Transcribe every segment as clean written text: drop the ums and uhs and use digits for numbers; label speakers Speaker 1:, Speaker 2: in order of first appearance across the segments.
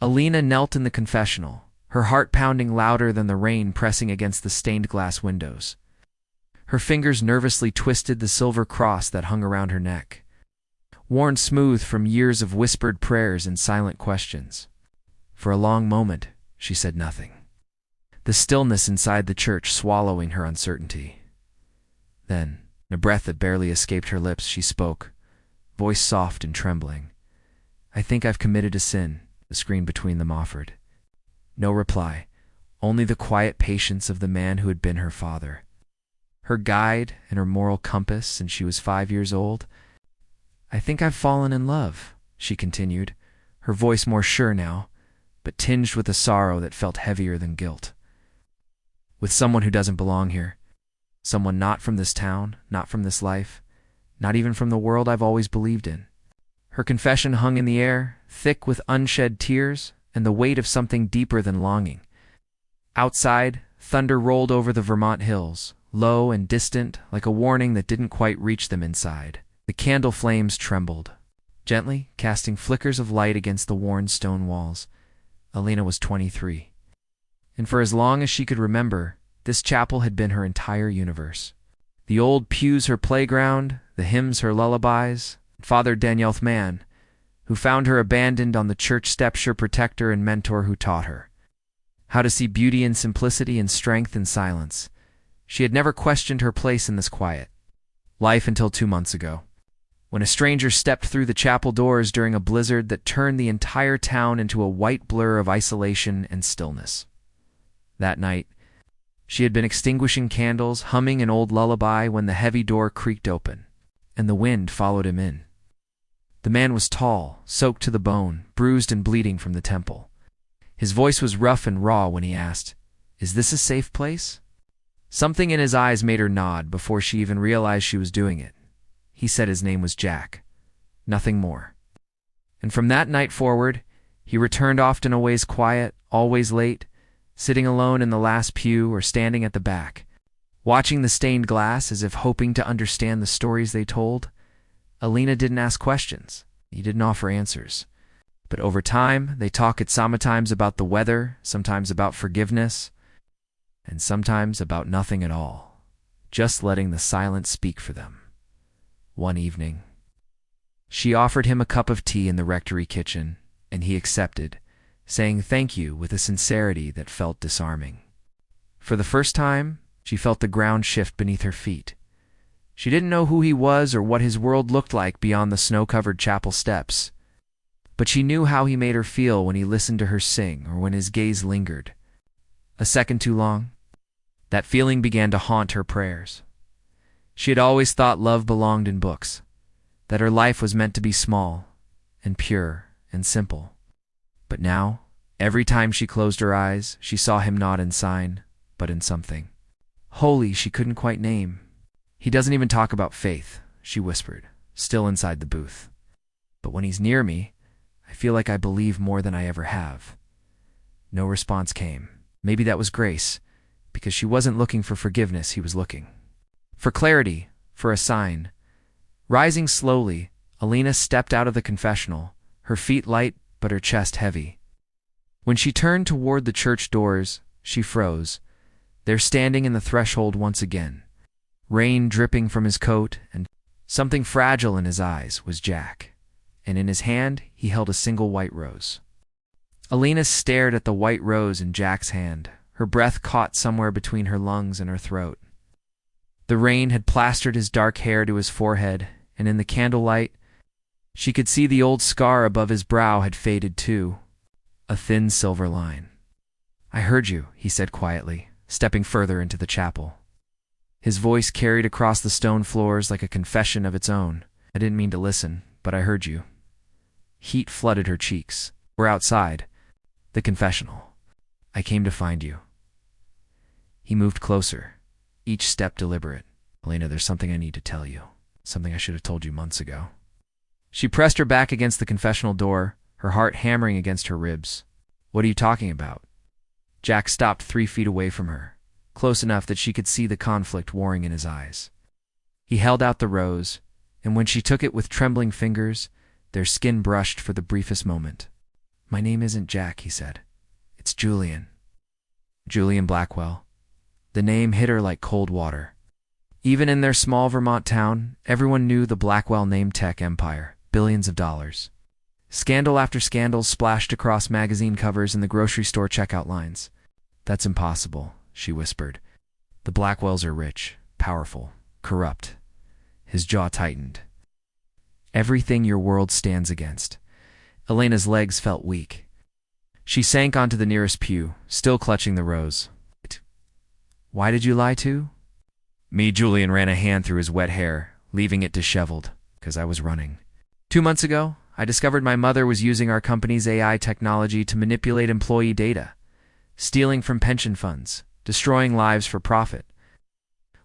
Speaker 1: Alina knelt in the confessional, her heart pounding louder than the rain pressing against the stained glass windows. Her fingers nervously twisted the silver cross that hung around her neck, worn smooth from years of whispered prayers and silent questions. For a long moment, she said nothing, the stillness inside the church swallowing her uncertainty. Then, in a breath that barely escaped her lips, she spoke, voice soft and trembling. "I think I've committed a sin," the screen between them offered. No reply, only the quiet patience of the man who had been her father, her guide and her moral compass since she was 5 years old. "I think I've fallen in love," she continued, her voice more sure now, but tinged with a sorrow that felt heavier than guilt. "With someone who doesn't belong here. Someone not from this town, not from this life, not even from the world I've always believed in." Her confession hung in the air, thick with unshed tears and the weight of something deeper than longing. Outside, thunder rolled over the Vermont hills, low and distant, like a warning that didn't quite reach them inside. The candle flames trembled, gently casting flickers of light against the worn stone walls. Alina was 23, and for as long as she could remember, this chapel had been her entire universe. The old pews her playground, the hymns her lullabies, Father Daniel's man, who found her abandoned on the church steps, her protector and mentor who taught her how to see beauty in simplicity and strength in silence. She had never questioned her place in this quiet life until 2 months ago, when a stranger stepped through the chapel doors during a blizzard that turned the entire town into a white blur of isolation and stillness. That night, she had been extinguishing candles, humming an old lullaby when the heavy door creaked open, and the wind followed him in. The man was tall, soaked to the bone, bruised and bleeding from the temple. His voice was rough and raw when he asked, "Is this a safe place?" Something in his eyes made her nod before she even realized she was doing it. He said his name was Jack. Nothing more. And from that night forward, he returned often always quiet, always late, sitting alone in the last pew or standing at the back, watching the stained glass as if hoping to understand the stories they told. Alina didn't ask questions. He didn't offer answers. But over time, they talked sometimes about the weather, sometimes about forgiveness, and sometimes about nothing at all, just letting the silence speak for them. One evening, she offered him a cup of tea in the rectory kitchen, and he accepted, saying thank you with a sincerity that felt disarming. For the first time, she felt the ground shift beneath her feet. She didn't know who he was or what his world looked like beyond the snow-covered chapel steps, but she knew how he made her feel when he listened to her sing or when his gaze lingered a second too long. That feeling began to haunt her prayers. She had always thought love belonged in books, that her life was meant to be small and pure and simple. But now, every time she closed her eyes, she saw him not in sign, but in something holy she couldn't quite name. "He doesn't even talk about faith," she whispered, still inside the booth. "But when he's near me, I feel like I believe more than I ever have." No response came. Maybe that was grace, because she wasn't looking for forgiveness, he was looking for clarity, for a sign. Rising slowly, Alina stepped out of the confessional, her feet light but her chest heavy. When she turned toward the church doors, she froze, there standing in the threshold once again, rain dripping from his coat, and something fragile in his eyes was Jack, and in his hand he held a single white rose. Alina stared at the white rose in Jack's hand, her breath caught somewhere between her lungs and her throat. The rain had plastered his dark hair to his forehead, and in the candlelight, she could see the old scar above his brow had faded too, a thin silver line. "I heard you," he said quietly, stepping further into the chapel. His voice carried across the stone floors like a confession of its own. "I didn't mean to listen, but I heard you." Heat flooded her cheeks. "We're outside. The confessional. I came to find you." He moved closer, each step deliberate. "Alina, there's something I need to tell you. Something I should have told you months ago." She pressed her back against the confessional door, her heart hammering against her ribs. "What are you talking about?" Jack stopped 3 feet away from her, close enough that she could see the conflict warring in his eyes. He held out the rose, and when she took it with trembling fingers, their skin brushed for the briefest moment. My name isn't Jack, he said. It's Julian. Julian Blackwell. The name hit her like cold water. Even in their small Vermont town, everyone knew the Blackwell name tech empire, billions of dollars. Scandal after scandal splashed across magazine covers and the grocery store checkout lines. That's impossible, she whispered. The Blackwells are rich, powerful, corrupt. His jaw tightened. Everything your world stands against. Elena's legs felt weak. She sank onto the nearest pew, still clutching the rose. Why did you lie to? Me, Julian ran a hand through his wet hair, leaving it disheveled, because I was running. 2 months ago, I discovered my mother was using our company's AI technology to manipulate employee data, stealing from pension funds, destroying lives for profit.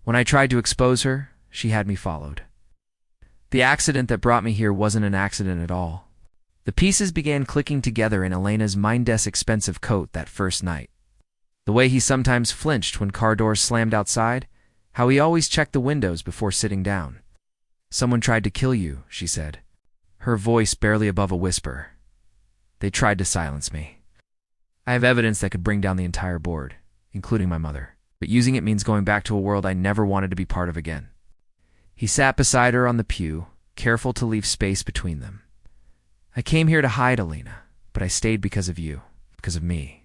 Speaker 1: When I tried to expose her, she had me followed. The accident that brought me here wasn't an accident at all. The pieces began clicking together in Elena's Mindess expensive coat that first night. The way he sometimes flinched when car doors slammed outside, how he always checked the windows before sitting down. Someone tried to kill you, she said, her voice barely above a whisper. They tried to silence me. I have evidence that could bring down the entire board, including my mother, but using it means going back to a world I never wanted to be part of again. He sat beside her on the pew, careful to leave space between them. I came here to hide, Elena, but I stayed because of you, because of me.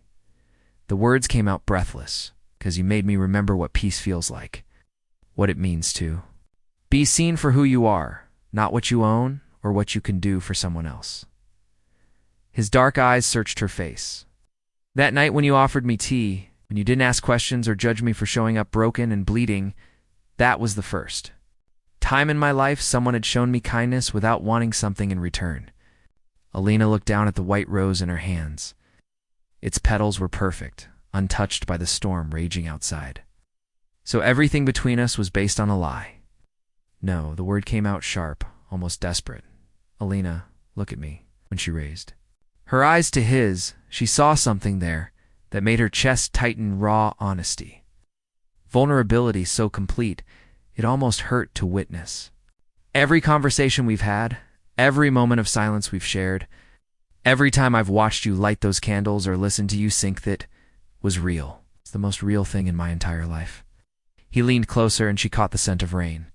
Speaker 1: The words came out breathless, because you made me remember what peace feels like, what it means to be seen for who you are, not what you own or what you can do for someone else. His dark eyes searched her face. That night when you offered me tea, when you didn't ask questions or judge me for showing up broken and bleeding, that was the first. Time in my life, someone had shown me kindness without wanting something in return. Elena looked down at the white rose in her hands. Its petals were perfect, untouched by the storm raging outside. So everything between us was based on a lie. No, the word came out sharp, almost desperate. Elena, look at me, when she raised her eyes to his, she saw something there that made her chest tighten. Raw honesty. Vulnerability so complete, it almost hurt to witness. Every conversation we've had, every moment of silence we've shared, every time I've watched you light those candles or listened to you sink that, was real. It's the most real thing in my entire life. He leaned closer and she caught the scent of rain.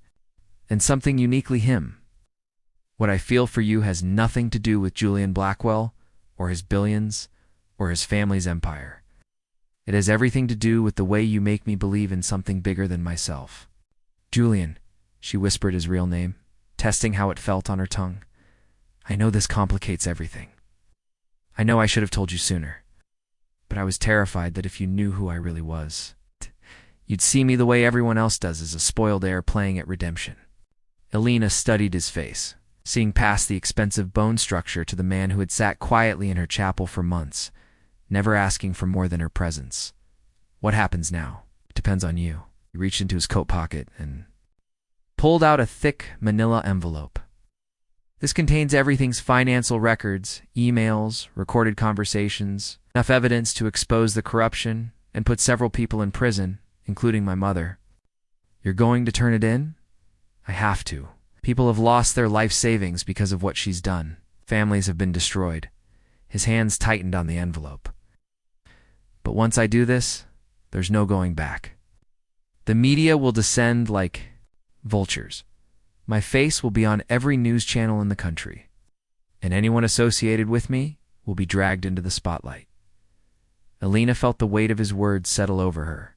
Speaker 1: And something uniquely him. What I feel for you has nothing to do with Julian Blackwell, or his billions, or his family's empire. It has everything to do with the way you make me believe in something bigger than myself. Julian, she whispered his real name, testing how it felt on her tongue. I know this complicates everything. I know I should have told you sooner. But I was terrified that if you knew who I really was, you'd see me the way everyone else does, as a spoiled heir playing at redemption. Elena studied his face, seeing past the expensive bone structure to the man who had sat quietly in her chapel for months, never asking for more than her presence. What happens now? It depends on you. He reached into his coat pocket and pulled out a thick manila envelope. This contains everything's financial records, emails, recorded conversations, enough evidence to expose the corruption and put several people in prison, including my mother. You're going to turn it in? I have to. People have lost their life savings because of what she's done. Families have been destroyed. His hands tightened on the envelope. But once I do this, there's no going back. The media will descend like vultures. My face will be on every news channel in the country, and anyone associated with me will be dragged into the spotlight. Elena felt the weight of his words settle over her.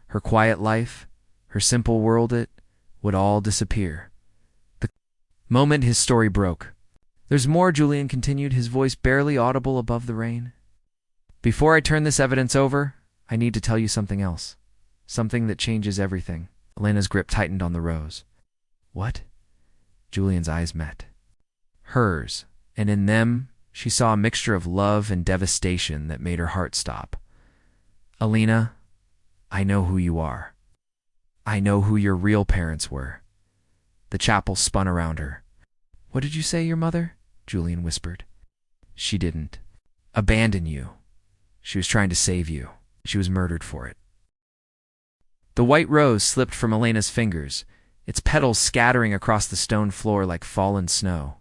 Speaker 1: Her quiet life, her simple world, it would all disappear. The moment his story broke. There's more, Julian continued, his voice barely audible above the rain. Before I turn this evidence over, I need to tell you something else. Something that changes everything. Elena's grip tightened on the rose. What? Julian's eyes met hers, and in them she saw a mixture of love and devastation that made her heart stop. Elena, I know who you are. I know who your real parents were. The chapel spun around her. What did you say, your mother? Julian whispered. She didn't abandon you. She was trying to save you. She was murdered for it. The white rose slipped from Elena's fingers, its petals scattering across the stone floor like fallen snow.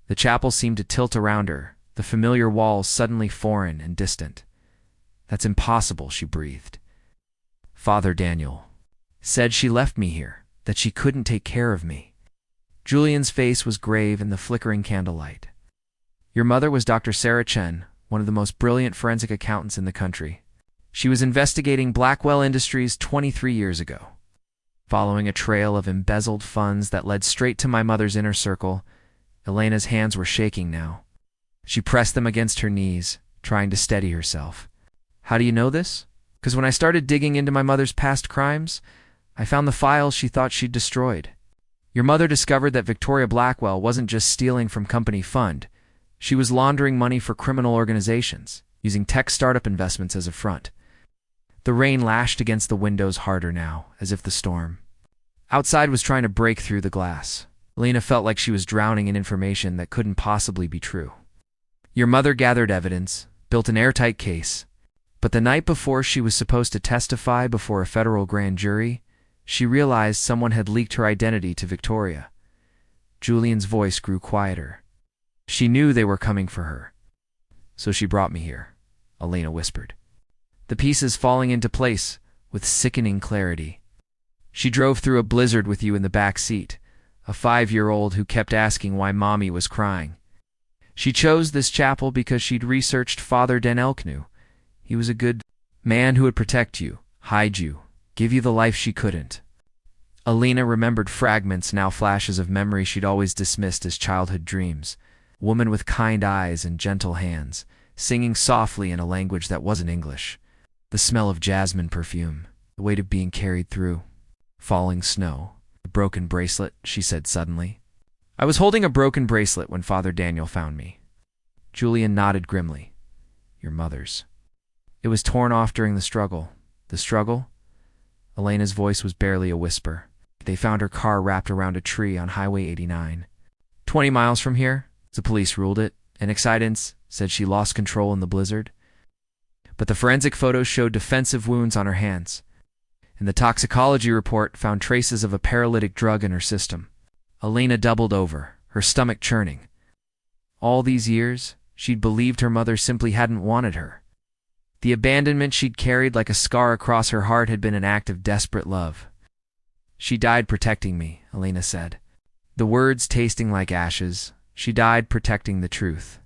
Speaker 1: The chapel seemed to tilt around her, the the familiar walls suddenly foreign and distant. "That's impossible," she breathed. "Father Daniel said she left me here, that she couldn't take care of me." Julian's face was grave in the flickering candlelight. "Your mother was Dr. Sarah Chen, one of the most brilliant forensic accountants in the country. She was investigating Blackwell Industries 23 years ago. Following a trail of embezzled funds that led straight to my mother's inner circle." Elena's hands were shaking now. She pressed them against her knees, trying to steady herself. "How do you know this?" "'Cause when I started digging into my mother's past crimes, I found the files she thought she'd destroyed. Your mother discovered that Victoria Blackwell wasn't just stealing from company fund. She was laundering money for criminal organizations, using tech startup investments as a front." The rain lashed against the windows harder now, as if the storm outside was trying to break through the glass. Elena felt like she was drowning in information that couldn't possibly be true. "Your mother gathered evidence, built an airtight case, but the night before she was supposed to testify before a federal grand jury, she realized someone had leaked her identity to Victoria." Julian's voice grew quieter. "She knew they were coming for her. So she brought me here," Elena whispered, the pieces falling into place with sickening clarity. "She drove through a blizzard with you in the back seat, a 5-year-old who kept asking why Mommy was crying. She chose this chapel because she'd researched Father Dan Elknu. He was a good man who would protect you, hide you, give you the life she couldn't." Elena remembered fragments, now flashes of memory she'd always dismissed as childhood dreams. A woman with kind eyes and gentle hands, singing softly in a language that wasn't English. The smell of jasmine perfume, the weight of being carried through falling snow. "A broken bracelet," she said suddenly. "I was holding a broken bracelet when Father Daniel found me." Julian nodded grimly. "Your mother's." "It was torn off during the struggle." "The struggle?" Elena's voice was barely a whisper. "They found her car wrapped around a tree on Highway 89. 20 miles from here. The police ruled it. An accident said she lost control in the blizzard. But the forensic photos showed defensive wounds on her hands, and the toxicology report found traces of a paralytic drug in her system." Elena doubled over, her stomach churning. All these years, she'd believed her mother simply hadn't wanted her. The abandonment she'd carried like a scar across her heart had been an act of desperate love. "She died protecting me," Elena said, the words tasting like ashes. "She died protecting the truth.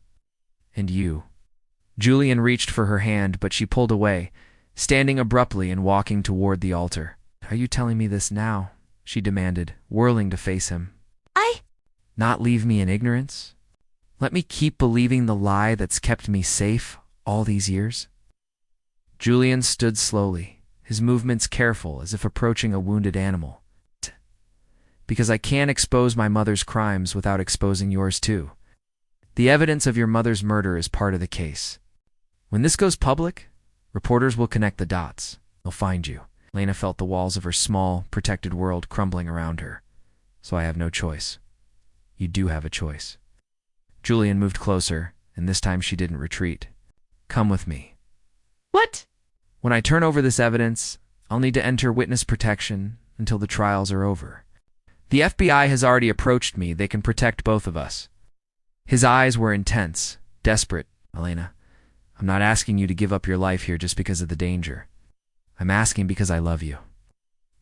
Speaker 1: And you." Julian reached for her hand, but she pulled away, standing abruptly and walking toward the altar. "Are you telling me this now?" she demanded, whirling to face him. "Not leave me in ignorance? Let me keep believing the lie that's kept me safe all these years?" Julian stood slowly, his movements careful as if approaching a wounded animal. "Because I can't expose my mother's crimes without exposing yours too. The evidence of your mother's murder is part of the case. When this goes public, reporters will connect the dots. They'll find you." Elena felt the walls of her small, protected world crumbling around her. "So I have no choice." "You do have a choice." Julian moved closer, and this time she didn't retreat. "Come with me."
Speaker 2: "What?"
Speaker 1: "When I turn over this evidence, I'll need to enter witness protection until the trials are over. The FBI has already approached me. They can protect both of us." His eyes were intense, desperate. "Elena, I'm not asking you to give up your life here just because of the danger. I'm asking because I love you."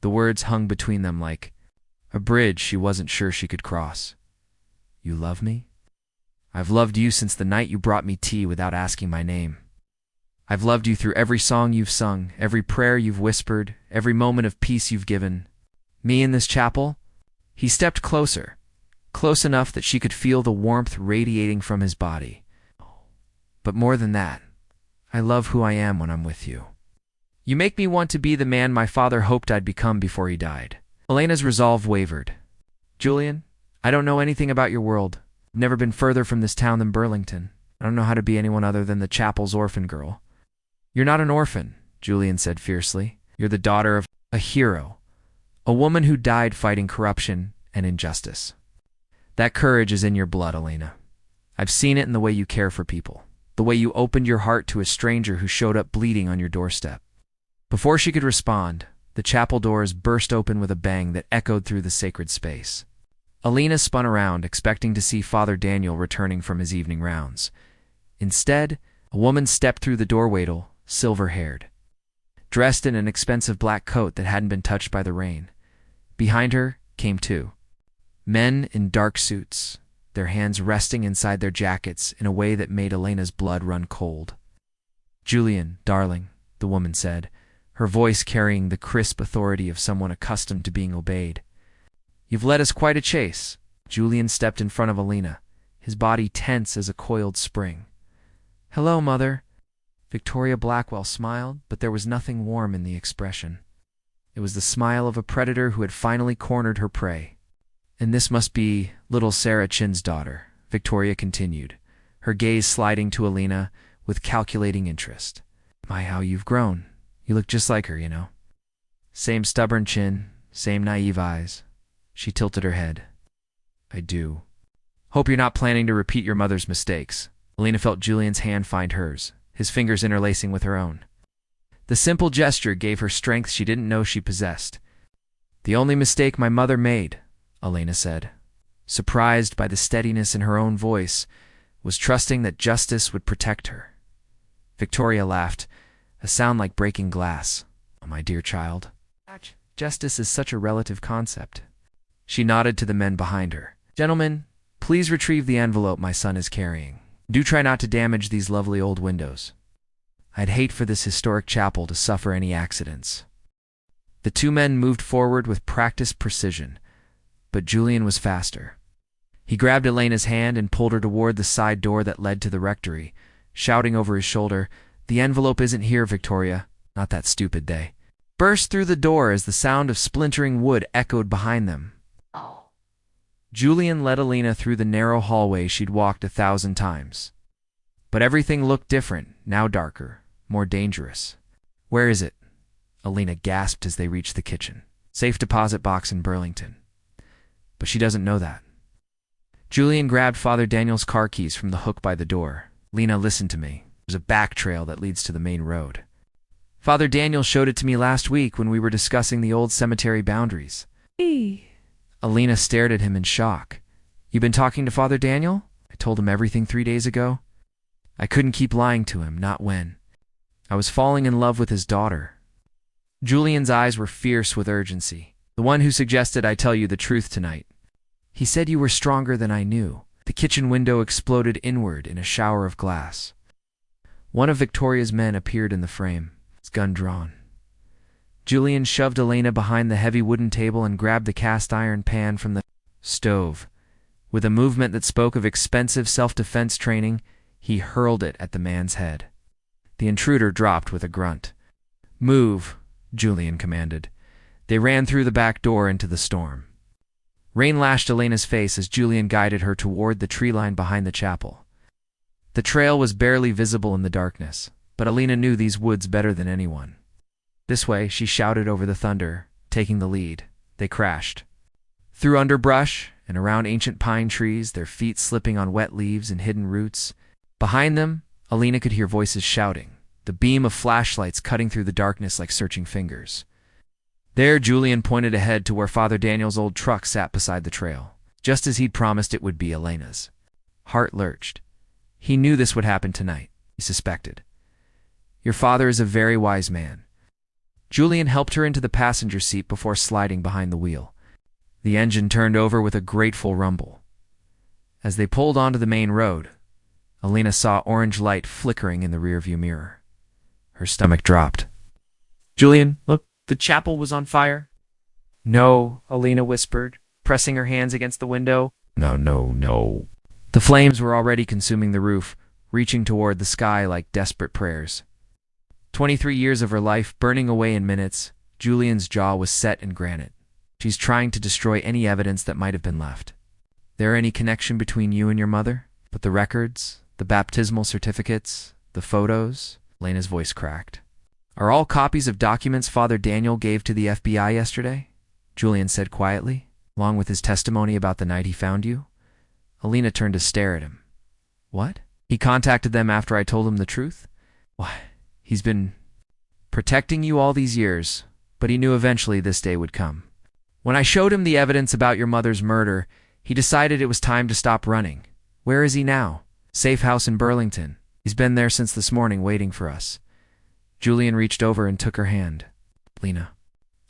Speaker 1: The words hung between them like a bridge she wasn't sure she could cross. "You love me? I've loved you since the night you brought me tea without asking my name. I've loved you through every song you've sung, every prayer you've whispered, every moment of peace you've given. Me in this chapel?" He stepped closer, close enough that she could feel the warmth radiating from his body. "But more than that, I love who I am when I'm with you. You make me want to be the man my father hoped I'd become before he died." Elena's resolve wavered. "Julian, I don't know anything about your world. I've never been further from this town than Burlington. I don't know how to be anyone other than the chapel's orphan girl." "You're not an orphan," Julian said fiercely. "You're the daughter of a hero, a woman who died fighting corruption and injustice. That courage is in your blood, Elena. I've seen it in the way you care for people, the way you opened your heart to a stranger who showed up bleeding on your doorstep." Before she could respond, the chapel doors burst open with a bang that echoed through the sacred space. Elena spun around, expecting to see Father Daniel returning from his evening rounds. Instead, a woman stepped through the doorway, silver-haired, dressed in an expensive black coat that hadn't been touched by the rain. Behind her came two men in dark suits, their hands resting inside their jackets in a way that made Elena's blood run cold. "Julian, darling," the woman said, her voice carrying the crisp authority of someone accustomed to being obeyed. "You've led us quite a chase." Julian stepped in front of Elena, his body tense as a coiled spring. "Hello, Mother." Victoria Blackwell smiled, but there was nothing warm in the expression. It was the smile of a predator who had finally cornered her prey. "And this must be little Sarah Chin's daughter," Victoria continued, her gaze sliding to Elena with calculating interest. "My, how you've grown. You look just like her, you know." Same stubborn chin, same naive eyes. She tilted her head. "I do. Hope you're not planning to repeat your mother's mistakes." Elena felt Julian's hand find hers, his fingers interlacing with her own. The simple gesture gave her strength she didn't know she possessed. "The only mistake my mother made," Elena said, surprised by the steadiness in her own voice, "was trusting that justice would protect her." Victoria laughed, a sound like breaking glass. "Oh, my dear child. Justice is such a relative concept." She nodded to the men behind her. "Gentlemen, please retrieve the envelope my son is carrying. Do try not to damage these lovely old windows. I'd hate for this historic chapel to suffer any accidents." The two men moved forward with practiced precision, but Julian was faster. He grabbed Elena's hand and pulled her toward the side door that led to the rectory, shouting over his shoulder, "The envelope isn't here, Victoria. Not that stupid they." Burst through the door as the sound of splintering wood echoed behind them. Julian led Elena through the narrow hallway she'd walked 1,000 times. But everything looked different, now darker, more dangerous. "Where is it?" Elena gasped as they reached the kitchen. "Safe deposit box in Burlington." "But she doesn't know that." Julian grabbed Father Daniel's car keys from the hook by the door. "Lena, listen to me. There's a back trail that leads to the main road. Father Daniel showed it to me last week when we were discussing the old cemetery boundaries." Elena stared at him in shock. "You've been talking to Father Daniel?" "I told him everything 3 days ago. I couldn't keep lying to him, not when. I was falling in love with his daughter." Julian's eyes were fierce with urgency. "The one who suggested I tell you the truth tonight. He said you were stronger than I knew." The kitchen window exploded inward in a shower of glass. One of Victoria's men appeared in the frame, his gun drawn. Julian shoved Elena behind the heavy wooden table and grabbed the cast-iron pan from the stove. With a movement that spoke of expensive self-defense training, he hurled it at the man's head. The intruder dropped with a grunt. "Move," Julian commanded. They ran through the back door into the storm. Rain lashed Elena's face as Julian guided her toward the tree line behind the chapel. The trail was barely visible in the darkness, but Elena knew these woods better than anyone. "This way," she shouted over the thunder, taking the lead. They crashed. Through underbrush and around ancient pine trees, their feet slipping on wet leaves and hidden roots. Behind them, Elena could hear voices shouting, the beam of flashlights cutting through the darkness like searching fingers. There, Julian pointed ahead to where Father Daniel's old truck sat beside the trail, just as he'd promised it would be Elena's. Heart lurched. He knew this would happen tonight, he suspected. "Your father is a very wise man." Julian helped her into the passenger seat before sliding behind the wheel. The engine turned over with a grateful rumble. As they pulled onto the main road, Elena saw orange light flickering in the rearview mirror. Her stomach dropped. "Julian, look, the chapel was on fire." "No," Elena whispered, pressing her hands against the window. No. The flames were already consuming the roof, reaching toward the sky like desperate prayers. 23 years of her life burning away in minutes, Julian's jaw was set in granite. "She's trying to destroy any evidence that might have been left. There any connection between you and your mother? But the records, the baptismal certificates, the photos?" Elena's voice cracked. "Are all copies of documents Father Daniel gave to the FBI yesterday?" Julian said quietly, along with his testimony about the night he found you. Elena turned to stare at him. "What? He contacted them after I told him the truth? Why, he's been protecting you all these years, but he knew eventually this day would come. When I showed him the evidence about your mother's murder, he decided it was time to stop running. Where is he now? Safe house in Burlington. He's been there since this morning waiting for us. Julian reached over and took her hand. Lena,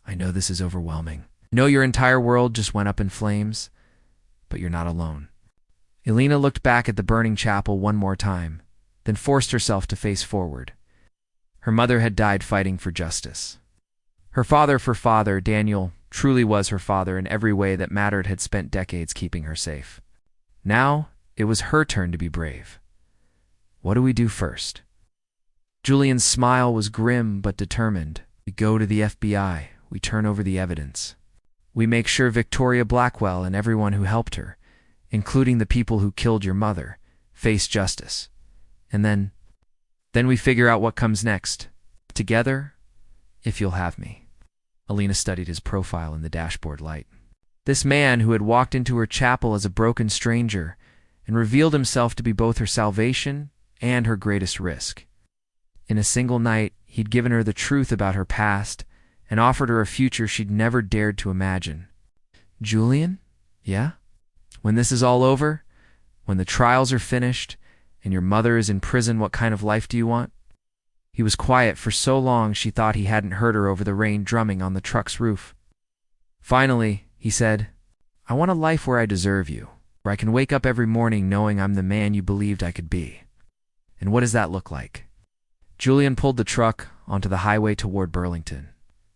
Speaker 1: I know this is overwhelming. I know your entire world just went up in flames, but you're not alone. Elena looked back at the burning chapel one more time, then forced herself to face forward. Her mother had died fighting for justice. Her father, Daniel, truly was her father in every way that mattered, had spent decades keeping her safe. Now, it was her turn to be brave. What do we do first? Julian's smile was grim but determined. We go to the FBI. We turn over the evidence. We make sure Victoria Blackwell and everyone who helped her, including the people who killed your mother, face justice. And then we figure out what comes next. Together, if you'll have me. Elena studied his profile in the dashboard light. This man who had walked into her chapel as a broken stranger and revealed himself to be both her salvation and her greatest risk. In a single night, he'd given her the truth about her past and offered her a future she'd never dared to imagine. Julian? Yeah? When this is all over, when the trials are finished, and your mother is in prison, what kind of life do you want? He was quiet for so long she thought he hadn't heard her over the rain drumming on the truck's roof. Finally, he said, I want a life where I deserve you, where I can wake up every morning knowing I'm the man you believed I could be. And what does that look like? Julian pulled the truck onto the highway toward Burlington,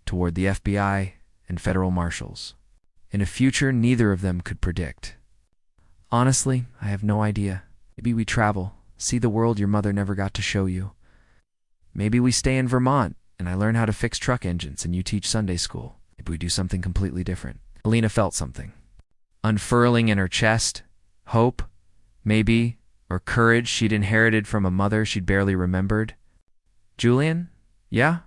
Speaker 1: toward the FBI and federal marshals, in a future neither of them could predict. Honestly, I have no idea. Maybe we travel, see the world your mother never got to show you. Maybe we stay in Vermont and I learn how to fix truck engines and you teach Sunday school. Maybe we do something completely different. Elena felt something unfurling in her chest. Hope, maybe, or courage she'd inherited from a mother she'd barely remembered. Julian? Yeah?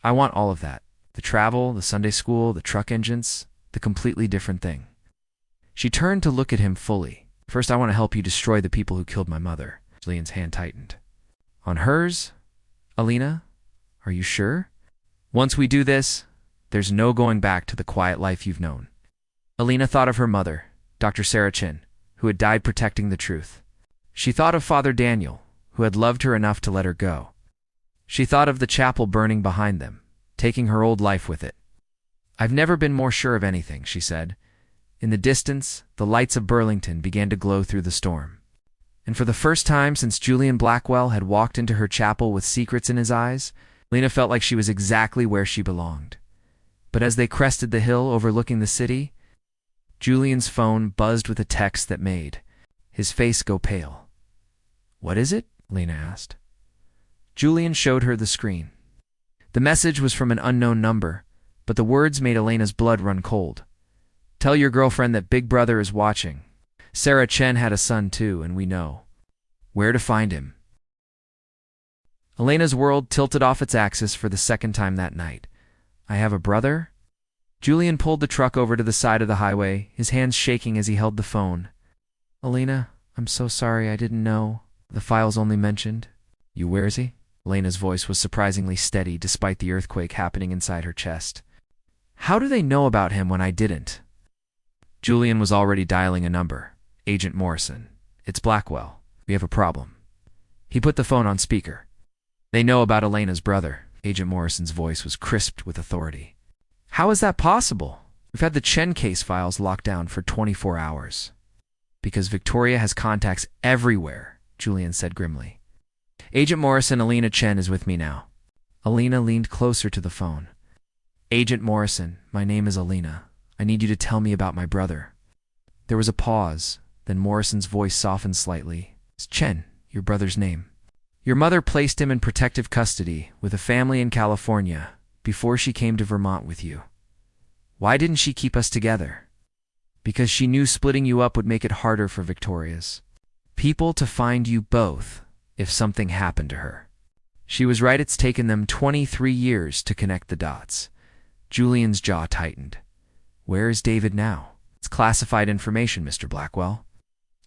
Speaker 1: I want all of that. The travel, the Sunday school, the truck engines, the completely different thing. She turned to look at him fully. First, I want to help you destroy the people who killed my mother. Julian's hand tightened. On hers? Elena? Are you sure? Once we do this, there's no going back to the quiet life you've known. Elena thought of her mother, Dr. Sarah Chin, who had died protecting the truth. She thought of Father Daniel, who had loved her enough to let her go. She thought of the chapel burning behind them, taking her old life with it. I've never been more sure of anything, she said. In the distance, the lights of Burlington began to glow through the storm. And for the first time since Julian Blackwell had walked into her chapel with secrets in his eyes, Lena felt like she was exactly where she belonged. But as they crested the hill overlooking the city, Julian's phone buzzed with a text that made his face go pale. What is it? Lena asked. Julian showed her the screen. The message was from an unknown number, but the words made Elena's blood run cold. Tell your girlfriend that Big Brother is watching. Sarah Chen had a son too, and we know where to find him. Elena's world tilted off its axis for the second time that night. I have a brother? Julian pulled the truck over to the side of the highway, his hands shaking as he held the phone. Elena, I'm so sorry, I didn't know. The files only mentioned. Where is he? Elena's voice was surprisingly steady despite the earthquake happening inside her chest. How do they know about him when I didn't? Julian was already dialing a number. Agent Morrison. It's Blackwell. We have a problem. He put the phone on speaker. They know about Elena's brother. Agent Morrison's voice was crisped with authority. How is that possible? We've had the Chen case files locked down for 24 hours. Because Victoria has contacts everywhere, Julian said grimly. Agent Morrison, Elena Chen is with me now. Elena leaned closer to the phone. Agent Morrison, my name is Elena. I need you to tell me about my brother. There was a pause, then Morrison's voice softened slightly. It's Chen, your brother's name. Your mother placed him in protective custody with a family in California before she came to Vermont with you. Why didn't she keep us together? Because she knew splitting you up would make it harder for Victoria's people to find you both if something happened to her. She was right, it's taken them 23 years to connect the dots. Julian's jaw tightened. Where is David now? It's classified information, Mr. Blackwell.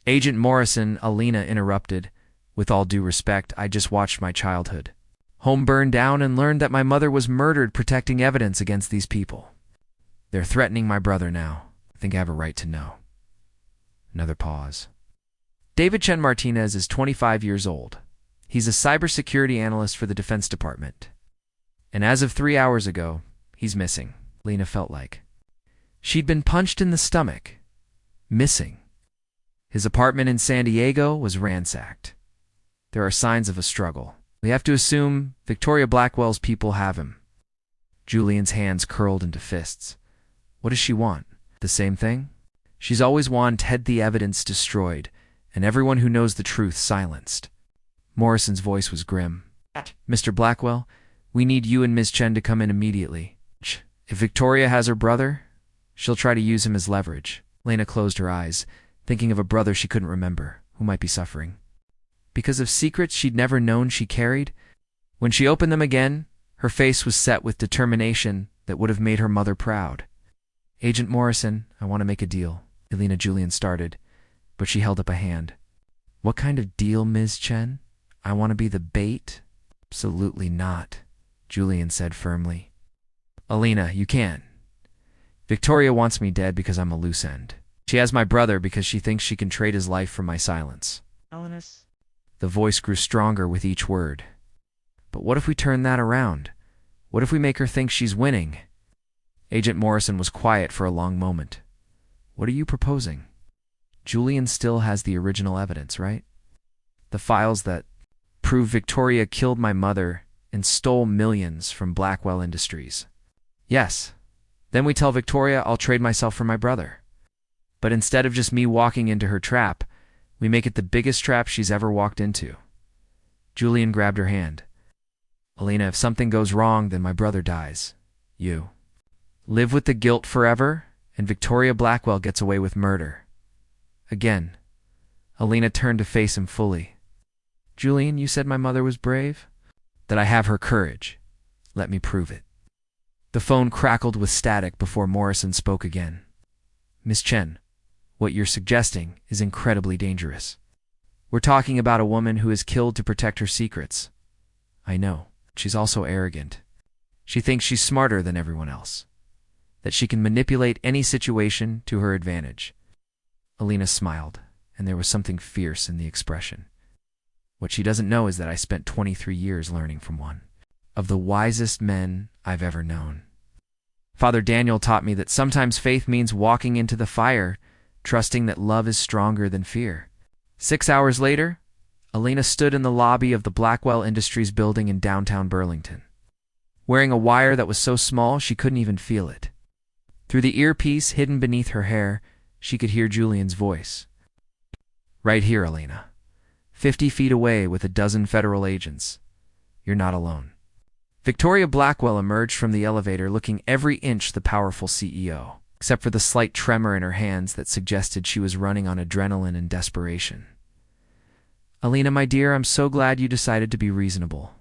Speaker 1: Agent Morrison, Elena interrupted. With all due respect, I just watched my childhood. Home burned down and learned that my mother was murdered protecting evidence against these people. They're threatening my brother now. I think I have a right to know. Another pause. David Chen Martinez is 25 years old. He's a cybersecurity analyst for the Defense Department. And as of 3 hours ago, he's missing, Lena felt like. She'd been punched in the stomach. Missing. His apartment in San Diego was ransacked. There are signs of a struggle. We have to assume Victoria Blackwell's people have him. Julian's hands curled into fists. What does she want? The same thing? She's always wanted the evidence destroyed, and everyone who knows the truth silenced. Morrison's voice was grim. Mr. Blackwell, we need you and Ms. Chen to come in immediately. If Victoria has her brother, she'll try to use him as leverage. Lena closed her eyes, thinking of a brother she couldn't remember, who might be suffering. Because of secrets she'd never known she carried, when she opened them again, her face was set with determination that would have made her mother proud. Agent Morrison, I want to make a deal. Elena Julian started, but she held up a hand. What kind of deal, Ms. Chen? I want to be the bait? Absolutely not, Julian said firmly. Elena, you can't. Victoria wants me dead because I'm a loose end. She has my brother because she thinks she can trade his life for my silence.
Speaker 2: Elenis.
Speaker 1: The voice grew stronger with each word. But what if we turn that around? What if we make her think she's winning? Agent Morrison was quiet for a long moment. What are you proposing? Julian still has the original evidence, right? The files that prove Victoria killed my mother and stole millions from Blackwell Industries. Yes. Then we tell Victoria I'll trade myself for my brother. But instead of just me walking into her trap, we make it the biggest trap she's ever walked into. Julian grabbed her hand. Elena, if something goes wrong, then my brother dies. You live with the guilt forever, and Victoria Blackwell gets away with murder. Again, Elena turned to face him fully. Julian, you said my mother was brave? That I have her courage. Let me prove it. The phone crackled with static before Morrison spoke again. Miss Chen, what you're suggesting is incredibly dangerous. We're talking about a woman who is killed to protect her secrets. I know. She's also arrogant. She thinks she's smarter than everyone else. That she can manipulate any situation to her advantage. Elena smiled, and there was something fierce in the expression. What she doesn't know is that I spent 23 years learning from one of the wisest men I've ever known. Father Daniel taught me that sometimes faith means walking into the fire, trusting that love is stronger than fear. 6 hours later, Elena stood in the lobby of the Blackwell Industries building in downtown Burlington, wearing a wire that was so small she couldn't even feel it. Through the earpiece hidden beneath her hair, she could hear Julian's voice. Right here, Elena. 50 feet away with a dozen federal agents. You're not alone. Victoria Blackwell emerged from the elevator looking every inch the powerful CEO, except for the slight tremor in her hands that suggested she was running on adrenaline and desperation. Elena, my dear, I'm so glad you decided to be reasonable.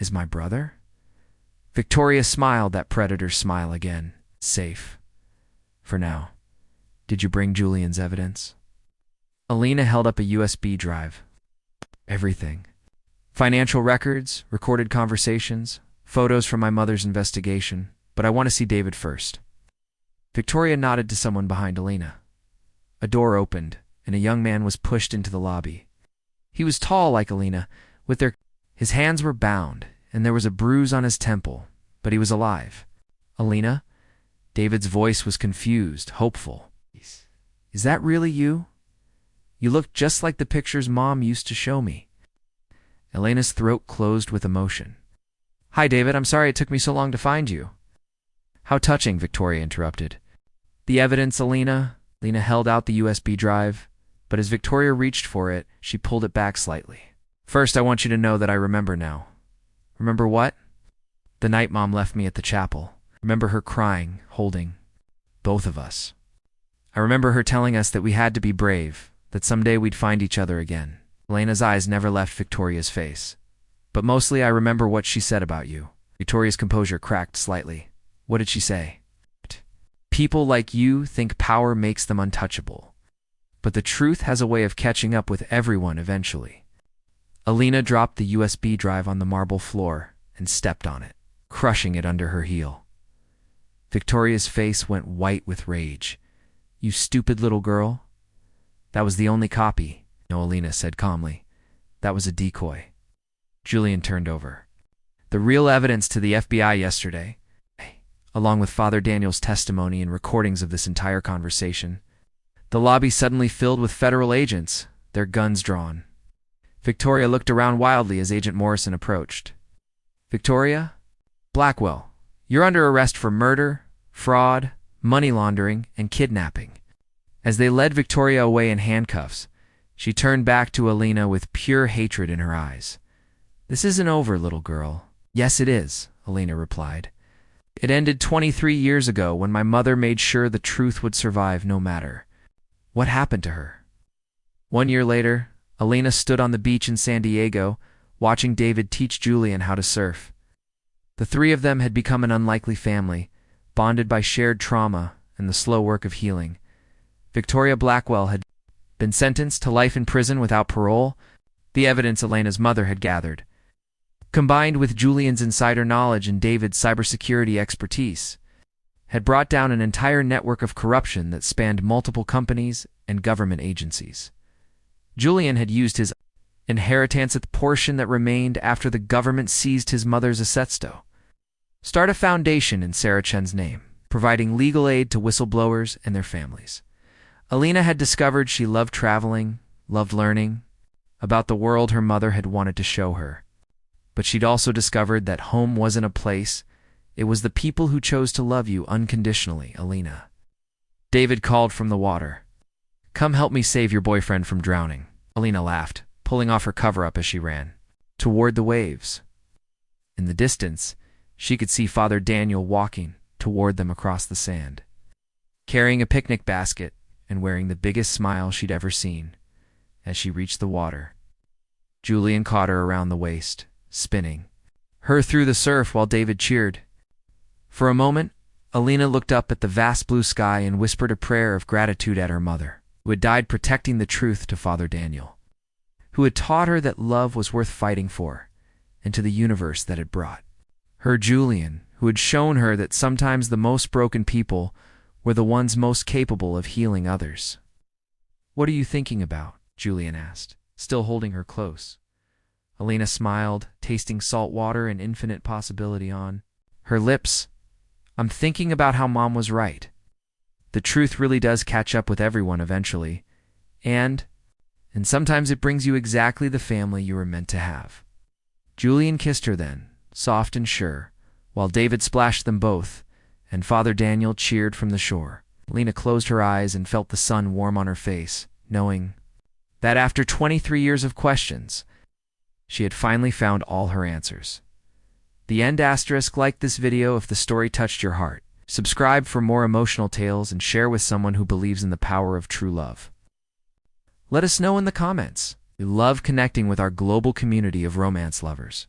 Speaker 1: Is my brother? Victoria smiled that predator's smile again. Safe. For now. Did you bring Julian's evidence? Elena held up a USB drive. Everything. Financial records, recorded conversations, photos from my mother's investigation, but I want to see David first. Victoria nodded to someone behind Elena. A door opened, and a young man was pushed into the lobby. He was tall like Elena, his hands were bound, and there was a bruise on his temple, but he was alive. Elena? David's voice was confused, hopeful. Is that really you? You look just like the pictures Mom used to show me. Elena's throat closed with emotion. Hi, David. I'm sorry it took me so long to find you. How touching, Victoria interrupted. The evidence, Elena. Elena held out the USB drive, but as Victoria reached for it, she pulled it back slightly. First, I want you to know that I remember now. Remember what? The night Mom left me at the chapel. Remember her crying, holding both of us. I remember her telling us that we had to be brave, that someday we'd find each other again. Elena's eyes never left Victoria's face. But mostly I remember what she said about you. Victoria's composure cracked slightly. What did she say? People like you think power makes them untouchable. But the truth has a way of catching up with everyone eventually. Elena dropped the USB drive on the marble floor and stepped on it, crushing it under her heel. Victoria's face went white with rage. You stupid little girl. That was the only copy. No, Elena said calmly. That was a decoy. Julian turned over. The real evidence to the FBI yesterday, along with Father Daniel's testimony and recordings of this entire conversation. The lobby suddenly filled with federal agents, their guns drawn. Victoria looked around wildly as Agent Morrison approached. Victoria? Blackwell, you're under arrest for murder, fraud, money laundering, and kidnapping. As they led Victoria away in handcuffs, she turned back to Alina with pure hatred in her eyes. This isn't over, little girl. Yes, it is, Alina replied. It ended 23 years ago when my mother made sure the truth would survive no matter. What happened to her? 1 year later, Alina stood on the beach in San Diego, watching David teach Julian how to surf. The three of them had become an unlikely family, bonded by shared trauma and the slow work of healing. Victoria Blackwell had been sentenced to life in prison without parole, the evidence Alina's mother had gathered. Combined with Julian's insider knowledge and David's cybersecurity expertise, had brought down an entire network of corruption that spanned multiple companies and government agencies. Julian had used his inheritance at the portion that remained after the government seized his mother's assets to start a foundation in Sarah Chen's name, providing legal aid to whistleblowers and their families. Alina had discovered she loved traveling, loved learning about the world her mother had wanted to show her. But she'd also discovered that home wasn't a place, it was the people who chose to love you unconditionally, Alina. David called from the water. Come help me save your boyfriend from drowning. Alina laughed, pulling off her cover-up as she ran toward the waves. In the distance, she could see Father Daniel walking toward them across the sand, carrying a picnic basket and wearing the biggest smile she'd ever seen. As she reached the water, Julian caught her around the waist, spinning her through the surf while David cheered. For a moment, Alina looked up at the vast blue sky and whispered a prayer of gratitude at her mother, who had died protecting the truth to Father Daniel, who had taught her that love was worth fighting for, and to the universe that it brought. Her Julian, who had shown her that sometimes the most broken people were the ones most capable of healing others. What are you thinking about? Julian asked, still holding her close. Alina smiled, tasting salt water and infinite possibility on her lips. I'm thinking about how Mom was right. The truth really does catch up with everyone eventually, and sometimes it brings you exactly the family you were meant to have. Julian kissed her then, soft and sure, while David splashed them both, and Father Daniel cheered from the shore. Alina closed her eyes and felt the sun warm on her face, knowing that after 23 years of questions, she had finally found all her answers. The end. Like this video if the story touched your heart. Subscribe for more emotional tales and share with someone who believes in the power of true love. Let us know in the comments. We love connecting with our global community of romance lovers.